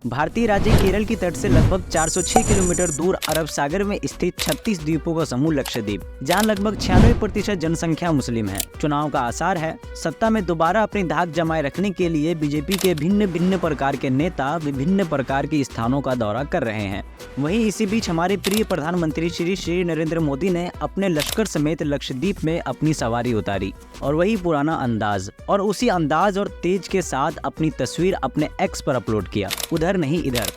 भारतीय राज्य केरल की तट से लगभग 406 किलोमीटर दूर अरब सागर में स्थित 36 द्वीपों का समूह लक्षद्वीप, जहां लगभग 96% जनसंख्या मुस्लिम है। चुनाव का आसार है। सत्ता में दोबारा अपनी धाक जमाए रखने के लिए बीजेपी के भिन्न भिन्न प्रकार के नेता विभिन्न प्रकार के स्थानों का दौरा कर रहे हैं। वहीं इसी बीच हमारे प्रिय प्रधानमंत्री श्री नरेंद्र मोदी ने अपने लश्कर समेत लक्षद्वीप में अपनी सवारी उतारी और वही पुराना अंदाज और उसी अंदाज और तेज के साथ अपनी तस्वीर अपने एक्स पर अपलोड किया, उधर नहीं इधर।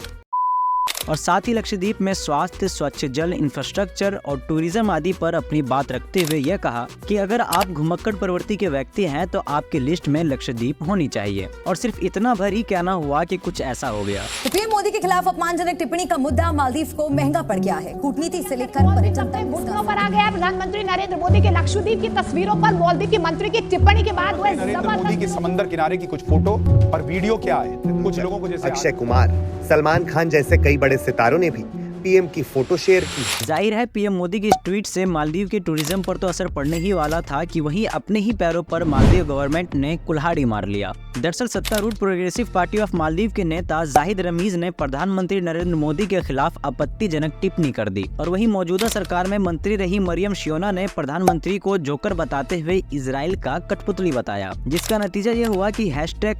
और साथ ही लक्षद्वीप में स्वास्थ्य, स्वच्छ जल, इंफ्रास्ट्रक्चर और टूरिज्म आदि पर अपनी बात रखते हुए यह कहा कि अगर आप घुमक्कड़ प्रवृत्ति के व्यक्ति हैं तो आपकी लिस्ट में लक्षद्वीप होनी चाहिए। और सिर्फ इतना भर ही क्या ना हुआ कि कुछ ऐसा हो गया। पीएम मोदी के खिलाफ अपमानजनक टिप्पणी का मुद्दा मालदीव को महंगा पड़ गया है। कूटनीति से लेकर पर्यटन तक मुद्दों पर आ गया। प्रधानमंत्री नरेंद्र मोदी के लक्षद्वीप की तस्वीरों पर मालदीव के मंत्री की टिप्पणी के बाद नरेंद्र मोदी की समंदर किनारे की कुछ फोटो और वीडियो क्या है, कुछ लोगों को जैसे अक्षय कुमार, सलमान खान जैसे कई बड़े सितारों ने भी पीएम की फोटो शेयर की। जाहिर है पीएम मोदी की इस ट्वीट से मालदीव के टूरिज्म पर तो असर पड़ने ही वाला था कि वहीं अपने ही पैरों पर मालदीव गवर्नमेंट ने कुल्हाड़ी मार लिया। दरअसल सत्तारूढ़ प्रोग्रेसिव पार्टी ऑफ मालदीव के नेता जाहिद रमीज ने प्रधानमंत्री नरेंद्र मोदी के खिलाफ आपत्तिजनक टिप्पणी कर दी और वहीं मौजूदा सरकार में मंत्री रही मरियम शियोना ने प्रधानमंत्री को जोकर बताते हुए इजराइल का कठपुतली बताया, जिसका नतीजा ये हुआ कि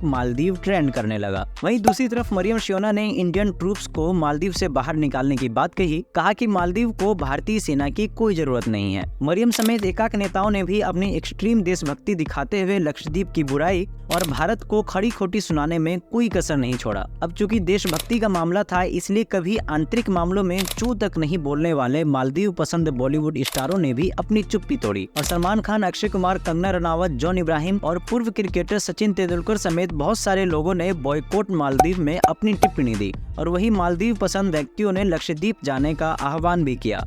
#मालदीव ट्रेंड करने लगा। वहीं दूसरी तरफ मरियम शियोना ने इंडियन ट्रूप्स को मालदीव से बाहर निकालने की बात कही, कहा कि मालदीव को भारतीय सेना की कोई जरूरत नहीं है। मरियम समेत एकाक नेताओं ने भी अपनी एक्सट्रीम देशभक्ति दिखाते हुए लक्षद्वीप की बुराई और भारत को खड़ी खोटी सुनाने में कोई कसर नहीं छोड़ा। अब चूंकि देशभक्ति का मामला था, इसलिए कभी आंतरिक मामलों में चू तक नहीं बोलने वाले मालदीव पसंद बॉलीवुड स्टारों ने भी अपनी चुप्पी तोड़ी और सलमान खान, अक्षय कुमार, कंगना रनावत, जॉन इब्राहिम और पूर्व क्रिकेटर सचिन तेंदुलकर समेत बहुत सारे लोगों ने बॉयकॉट मालदीव में अपनी टिप्पणी दी और वही मालदीव पसंद व्यक्तियों ने लक्षद्वीप जाने का आह्वान भी किया।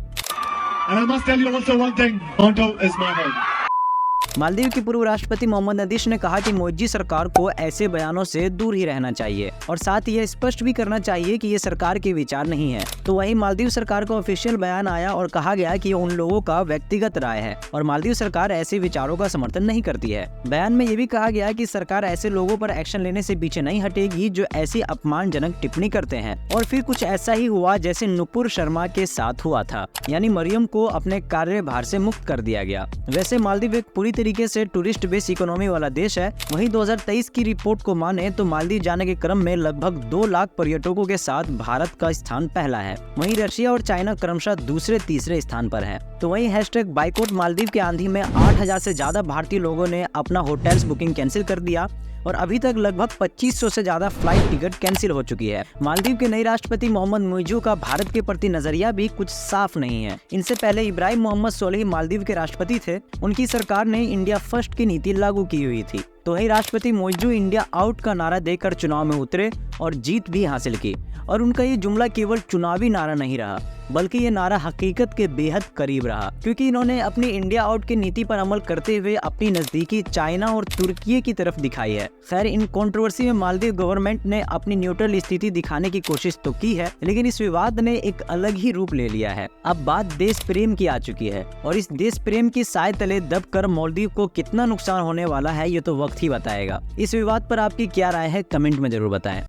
मालदीव के पूर्व राष्ट्रपति मोहम्मद नदीश ने कहा कि मोदी सरकार को ऐसे बयानों से दूर ही रहना चाहिए और साथ ही यह स्पष्ट भी करना चाहिए कि ये सरकार के विचार नहीं है। तो वहीं मालदीव सरकार का ऑफिशियल बयान आया और कहा गया कि उन लोगों का व्यक्तिगत राय है और मालदीव सरकार ऐसे विचारों का समर्थन नहीं करती है। बयान में ये भी कहा गया कि सरकार ऐसे लोगों पर एक्शन लेने से पीछे नहीं हटेगी जो ऐसी अपमानजनक टिप्पणी करते हैं। और फिर कुछ ऐसा ही हुआ जैसे नुपुर शर्मा के साथ हुआ था, यानी मरियम को अपने कार्यभार से मुक्त कर दिया गया। वैसे मालदीव एक पूरी तरीके से टूरिस्ट बेस इकोनॉमी वाला देश है। वहीं 2023 की रिपोर्ट को माने तो मालदीव जाने के क्रम में लगभग 2 लाख पर्यटकों के साथ भारत का स्थान पहला है। वहीं रशिया और चाइना क्रमशः दूसरे तीसरे स्थान पर है। तो वहीं #बाइकॉट मालदीव के आंधी में 8000 से ज्यादा भारतीय लोगों ने अपना होटल्स बुकिंग कैंसिल कर दिया और अभी तक लगभग 2500 से ज्यादा फ्लाइट टिकट कैंसिल हो चुकी है। मालदीव के नए राष्ट्रपति मोहम्मद मुइज़ू का भारत के प्रति नजरिया भी कुछ साफ नहीं है। इनसे पहले इब्राहिम मोहम्मद सोलिह मालदीव के राष्ट्रपति थे। उनकी सरकार ने इंडिया फर्स्ट की नीति लागू की हुई थी। तो वही राष्ट्रपति मुइज़ू इंडिया आउट का नारा देकर चुनाव में उतरे और जीत भी हासिल की। और उनका ये जुमला केवल चुनावी नारा नहीं रहा, बल्कि ये नारा हकीकत के बेहद करीब रहा, क्योंकि इन्होंने अपनी इंडिया आउट की नीति पर अमल करते हुए अपनी नजदीकी चाइना और तुर्की की तरफ दिखाई है। खैर, इन कंट्रोवर्सी में मालदीव गवर्नमेंट ने अपनी न्यूट्रल स्थिति दिखाने की कोशिश तो की है, लेकिन इस विवाद ने एक अलग ही रूप ले लिया है। अब बात देश प्रेम की आ चुकी है और इस देश प्रेम की साए तले दबकर मालदीव को कितना नुकसान होने वाला है ये तो वक्त ही बताएगा। इस विवाद पर आपकी क्या राय है, कमेंट में जरूर बताएं।